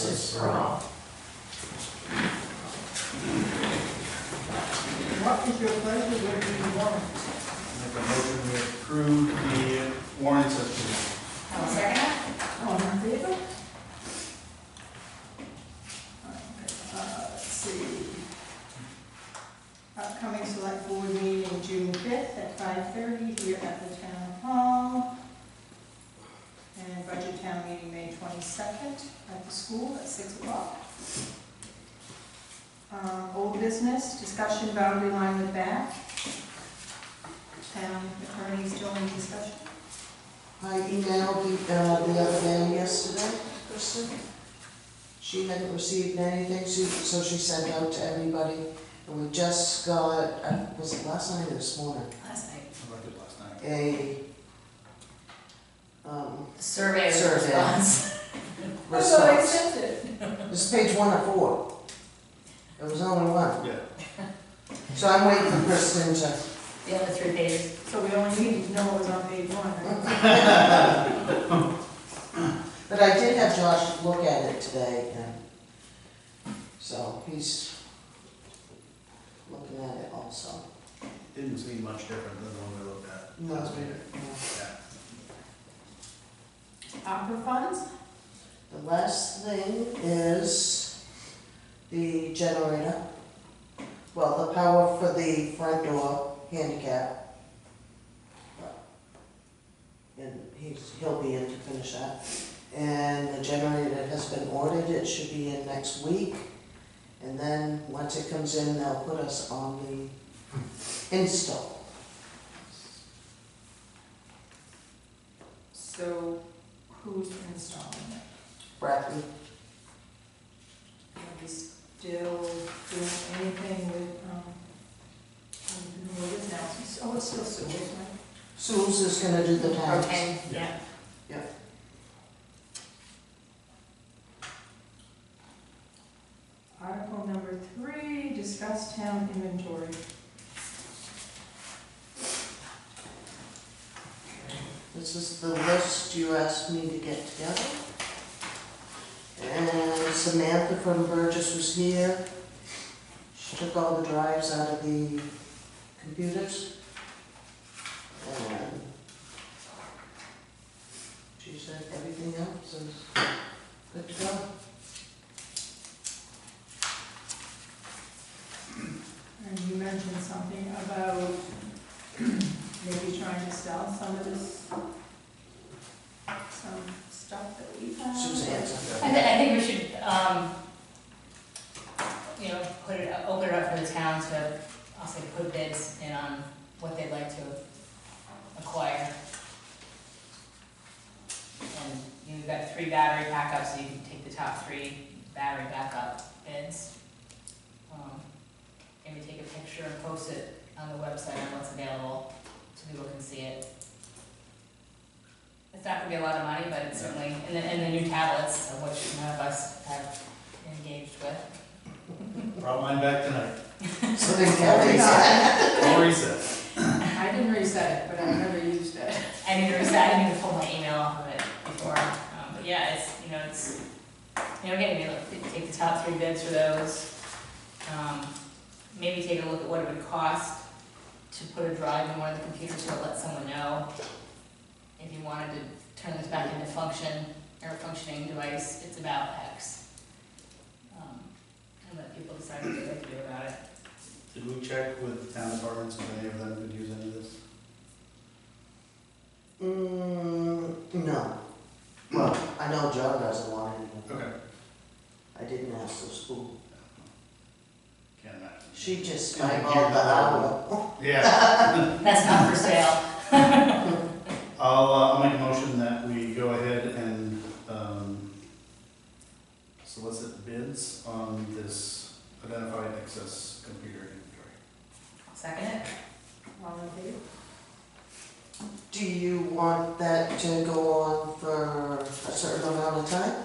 justice for all. What is your pleasure with the warrant? Make a motion to approve the warrants as presented. I'll second it. All in favor? Let's see. Upcoming select board meeting June 5th at 5:30 here at the town hall. And budget town meeting May 22nd at the school at 6 o'clock. Old business, discussion boundary line with back. Town attorney still in discussion. I emailed the other day yesterday, Kristen. She hadn't received anything, so she sent out to everybody. And we just got, was it last night or this morning? Last night. I liked it last night. The survey Survey. response. I thought I Response. sent it. This is page 1 of 4. There was only one. Yeah. So I'm waiting for Kristen to, The other 3 pages. So we only needed to know what was on page 1, right? but I did have Josh look at it today, and so he's looking at it also. Didn't seem much different than the one we looked at No, last meeting. no. Yeah. Opera funds? The last thing is the generator. Well, the power for the front door handicap. And he'll be in to finish that. And the generator has been ordered, it should be in next week. And then, once it comes in, they'll put us on the install. So who's installing it? Bradley, Are we still doing anything with, what is now? Oh, it's still sewers, right? Suze is gonna do the tags. Propane, yeah. Article number 3, discuss town inventory. This is the list you asked me to get together. And Samantha from Burgess was here. She took all the drives out of the computers. And she said everything else is good to go. And you mentioned something about maybe trying to sell some of this, some stuff that we have. Suzanne's. I think we should, open it up for the town to, I'll say, put bids in on what they'd like to acquire. And you've got 3 battery backups, so you can take the top 3 battery backup bids. Maybe take a picture and post it on the website on what's available, so people can see it. It's not gonna be a lot of money, but it's certainly, and the new tablets, of which none of us have engaged with. Brought mine back tonight. So they can't reset. All reset. I didn't reset it, but I never used it. I need to reset, I need to pull my email off of it before, but yeah, it's, again, take the top 3 bids for those. Maybe take a look at what it would cost to put a drive in one of the computers to let someone know if you wanted to turn this back into a functioning device, it's about X. And let people decide what they'd like to do about it. Did we check with town departments if any of them could use any of this? No. Well, I know John doesn't want it. Okay. I didn't ask the school. Can't imagine. She just Yeah, eyeballed gear the that hour. Yeah. That's not for sale. I'll make a motion that we go ahead and solicit bids on this identified excess computer inventory. Second it? All in favor? Do you want that to go on for a certain amount of time?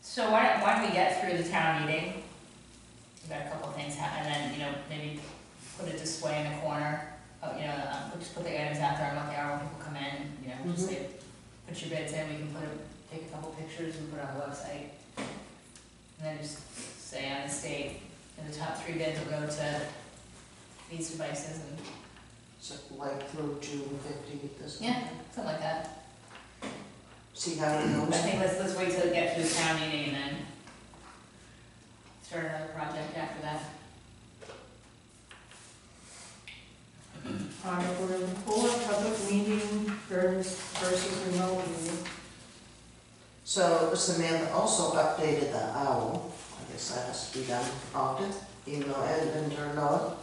So why don't we get through the town meeting? We've got a couple of things happen, and then, maybe put a display in the corner. We'll just put the items out there and what they are when people come in, just say, put your bids in, we can put take a couple pictures and put it on the website. And then just say on the state, and the top 3 bids will go to these devices and, So like through June 15th or something? yeah, something like that. See how it But I goes? think let's wait till we get through the town meeting and then start another project after that. Article number 4, public meeting versus remote meeting. So Samantha also updated the owl. I guess that has to be done often, even though it hadn't been turned on.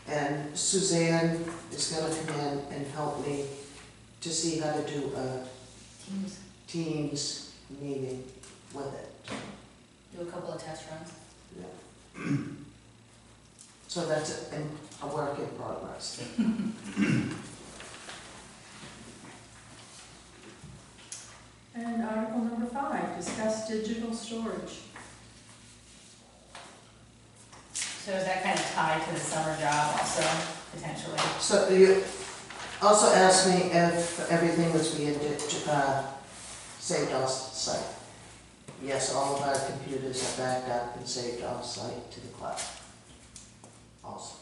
And Suzanne is gonna come in and help me to see how to do a Teams, Teams meeting with it. do a couple of test runs. So that's a work in progress. And article number 5, discuss digital storage. So is that kind of tied to the summer job also, potentially? So you also asked me if everything was being saved off-site. Yes, all of our computers are backed up and saved off-site to the cloud also.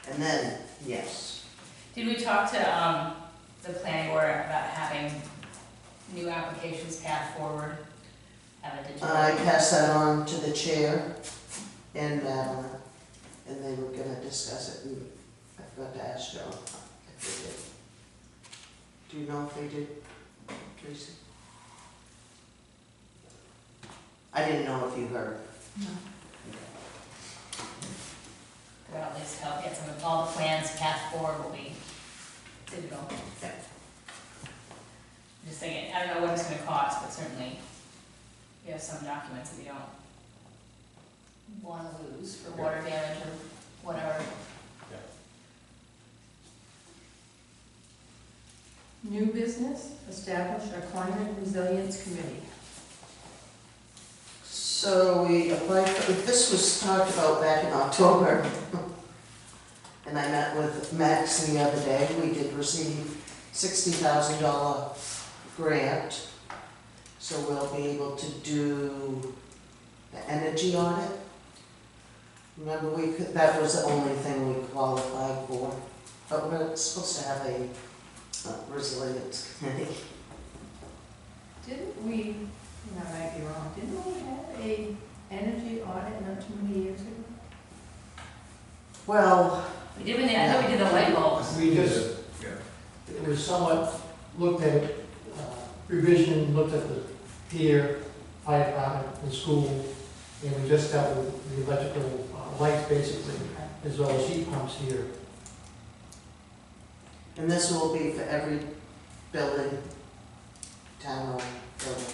And then, yes, Did we talk to, the planning board about having new applications path forward? Have a digital? I passed that on to the chair and Madeline, and they were gonna discuss it, and I forgot to ask Joe if they did. Do you know if they did, Tracy? I didn't know if you heard. That'll at least help get some of all the plans path forward will be digital. Yeah. Just thinking, I don't know what it's gonna cost, but certainly we have some documents that we don't wanna lose for water damage or whatever. New business, establish a climate resilience committee. So we applied for, this was talked about back in October. And I met with Max the other day. We did receive $60,000 grant. So we'll be able to do the energy audit. Remember, that was the only thing we qualified for. But we're supposed to have a resilience committee. Didn't we, I might be wrong, didn't we have a energy audit not too many years ago? Well, We did, I thought we did the light bulbs. We just, Yeah. it was somewhat looked at, revision, looked at the pier, fire department, the school, and we just dealt with the electrical lights basically, as well as heat pumps here. and this will be for every building, town-owned building,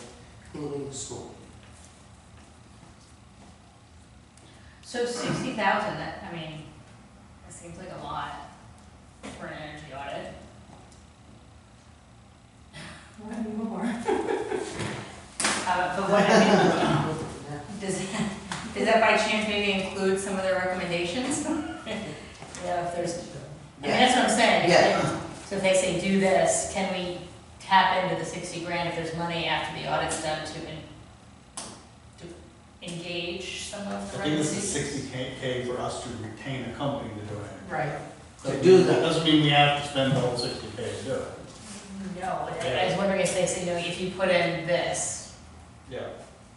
including the school. So 60,000, that, I mean, that seems like a lot for an energy audit. One more. But what, I mean, Yeah. does that by chance maybe include some of their recommendations? Yeah, if there's, I mean, that's what I'm saying. Yeah. So if they say do this, can we tap into the 60 grand if there's money after the audit's done to engage some of the I think this is recommendations? 60K for us to retain a company to do it. Right. To do that. Doesn't mean we have to spend the whole 60K to do it. No, but I was wondering if they say, if you put in this, Yeah.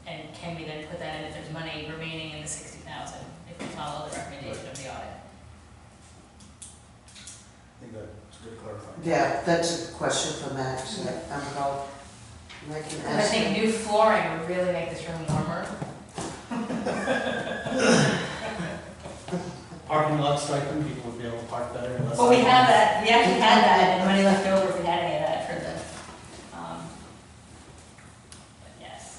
and can we then put that in if there's money remaining in the 60,000, if we follow the recommendation of the audit? I think that's good clarifying. Yeah, that's a question for Max, I'm called, and I can Because I ask think him. new flooring would really make this room warmer. Parking lot stipend, people would be able to park better. unless- Well, we have that, we actually had that, and money left over if we had any of that for the, but yes.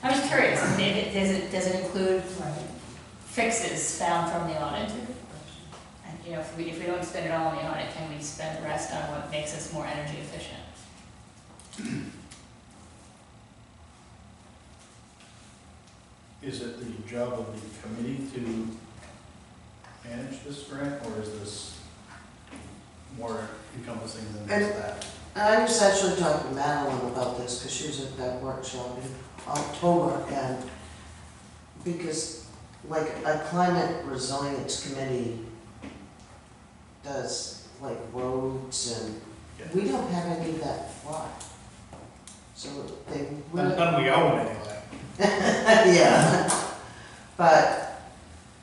I'm just curious, does it include Right. fixes found from the audit? And, if we don't spend it all on the audit, can we spend the rest on what makes us more energy efficient? Is it the job of the committee to manage this grant, or is this more encompassing than just that? I was actually talking to Madeline about this, because she was at that workshop in October, and because, like, a climate resilience committee does, like, roads, and we don't have any of that fly. So they really. None we own anyway. Yeah, but,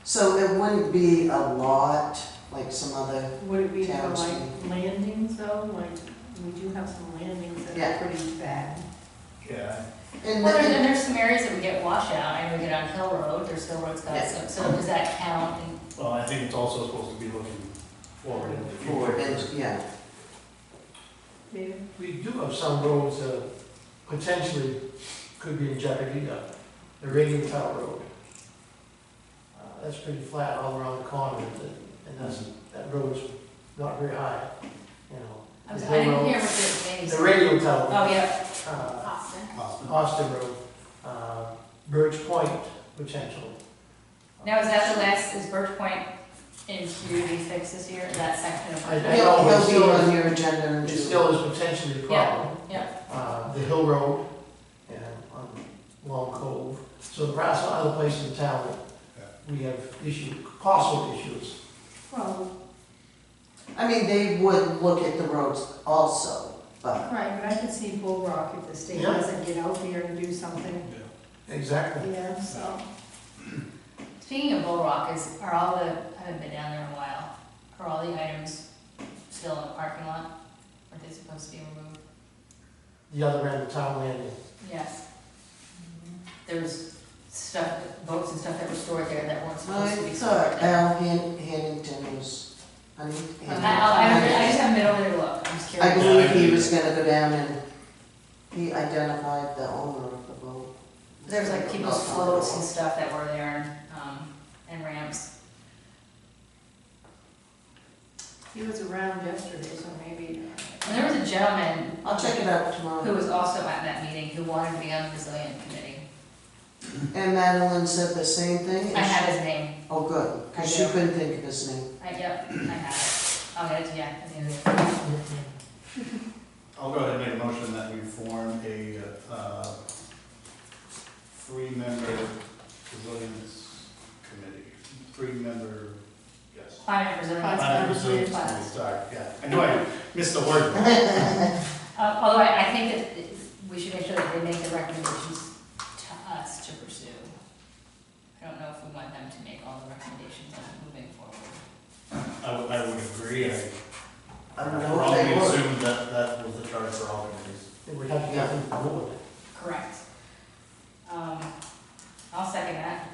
so it wouldn't be a lot, like some other, Would it be for Towns. like landings though, like, we do have some landings that Yeah. are pretty bad. Yeah. and Well, then, and there's some areas that we get washout, I know we get on Hill Road, there's Hill Road's got Yeah. some, so does that count? And Well, I think it's also supposed to be looking forward in the future. forward, and, yeah, David? We do have some roads that potentially could be in jeopardy. The Radiant Tower Road. That's pretty flat all around the corner, and that road's not very high, you know. I was, The I didn't Hill hear Road- what the name is. The Radio Tower. Oh, yeah, Austin. Austin. Austin Road, Birch Point potential. Now, is that the last, is Birch Point in queue to be fixed this year, that section of? I Birch know, he'll, but he'll be still- on your agenda in It June. still is potentially a problem. Yeah, The Hill Road and on Long Cove. So there are some other places in town that we have possible issues. Well, I mean, they would look at the roads also, but, right, but I could see Bull Rock if the state Yeah. doesn't get out there and do something, Exactly. yeah, so. speaking of Bull Rock, are all the, I haven't been down there in a while, are all the items still in the parking lot? Are they supposed to be removed? The other end of town landing. Yes. There's stuff, boats and stuff that were stored there that weren't I supposed to be stored thought there. Al Hannington was, I mean, I just haven't been over there to look, I'm just I curious. believe he was gonna go down and he identified the owner of the boat. There's like people's floats and stuff that were there, and ramps. He was around yesterday, so maybe. And there was a gentleman I'll check it out who tomorrow. was also at that meeting, who wanted to be on the resilient committee. And Madeline said the same thing? I have his name, Oh, good, I because she do. couldn't think of his name. yep, I have it. I'll get it to you at the end of the day. I'll go ahead and make a motion that we form a, three-member resilience committee. Three-member, yes. Climate resilience. Climate resilience Class. committee, sorry, yeah. I knew I missed the word. Although I think that we should make sure that they make the recommendations to us to pursue. I don't know if we want them to make all the recommendations on moving forward. I would agree. I don't know Wrongly if they would. assumed that was the charge for all committees. It would have to get from the board. Correct. I'll second that.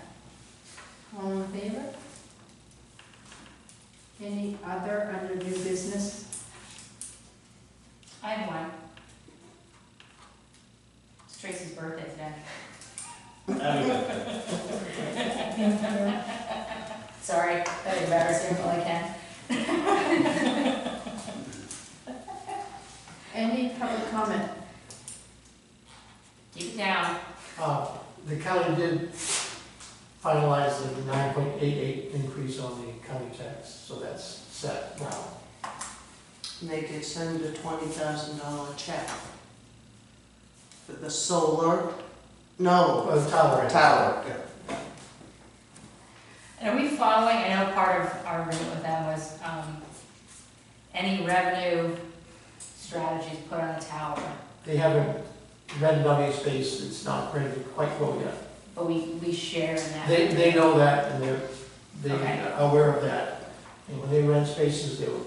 All in favor? Any other under new business? I have one. It's Tracy's birthday today. Sorry, that embarrassing, but I can. Any public comment? Keep it down. The county did finalize the 9.88 increase on the county tax, so that's set now. And they could send a $20,000 check for the solar, no, Well, the tower. tower. And are we following, I know part of our agreement with them was, any revenue strategies put on the tower, They haven't rented out any space, it's not ready to quite go yet. but we share in that. They know that, and they Okay. are aware of that. And when they rent spaces, they will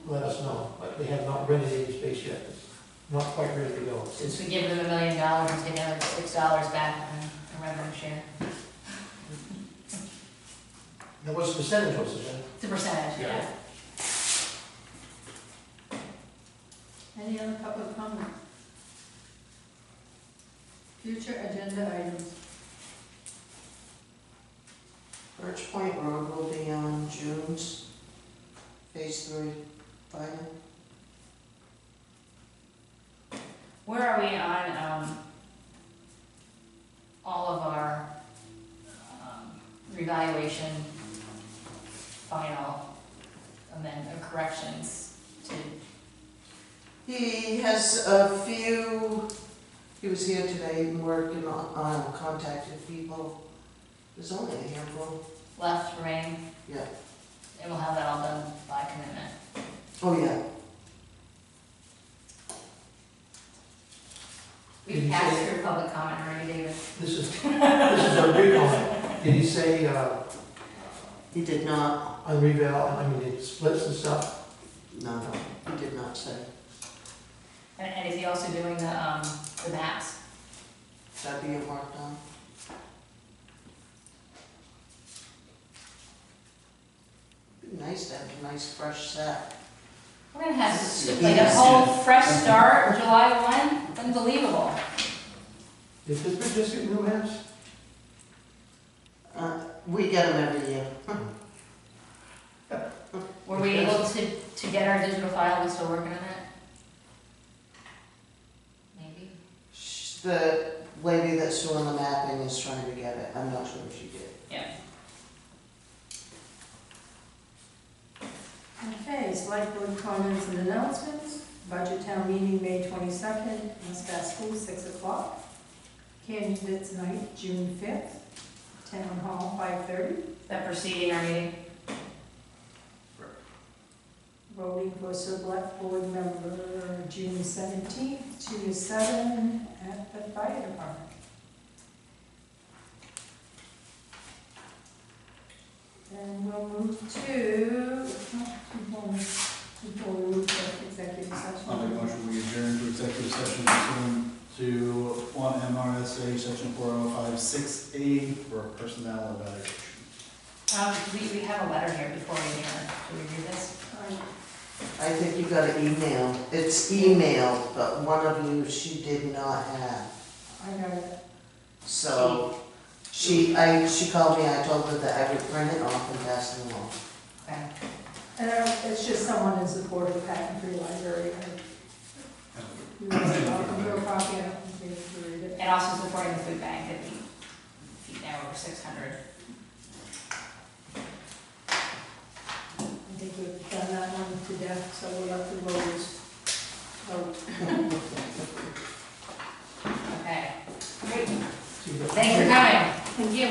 let us know, but they have not rented any space yet. It's not quite ready to go. Since we give them $1 million and take another $6 back on revenue share. Now, what's the percentage, was it? It's a percentage, yeah. Any other public comment? Future agenda items. Birch Point Road will be on June's phase 3 final. Where are we on, all of our, revaluation, final corrections to He has a few, he was here today and working on contacting people. There's only a handful. Left remaining? Yeah. And we'll have that all done by commitment. Oh, yeah. Did We've you passed say- through public comment already, David. This is a big comment. Did he say, He did not, on revale, I mean, it splits and stuff? no, he did not say. And is he also doing the maps? That being worked on. Be nice to have a nice fresh set. We're gonna have like a whole fresh start, July 1, unbelievable. Did Pittsburgh just get new maps? We get them every year. Were we able to get our digital file, we still working on it? Maybe? The lady that's doing the mapping is trying to get it. I'm not sure if she did. Yeah. Okay, select board comments and announcements. Budget town meeting, May 22nd, Muscat School, 6 o'clock. Candidates night, June 5th, Town Hall, 5:30. Is that preceding our meeting? Voting for select board member, June 17th, 2 to 7 at the fire department. And we'll move to, before we move to executive session. I'll make a motion, we adjourn to executive session pursuant to 1 MRSA section 4056A for personnel evaluation. We have a letter here before we adjourn. Should we read this? I think you got an email. It's emailed, but one of you she did not have. I got it. So she called me, I told her that I would print it off and pass it along. Okay. And it's just someone in support of the patent-free library. You want to do a copy, I don't think we have to read it. And also supporting the food bank that we feed now over 600. I think we've done that one to death, so we'll let the voters vote. Okay. Great. See you. Thanks for coming. Thank you.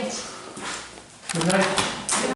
Good night.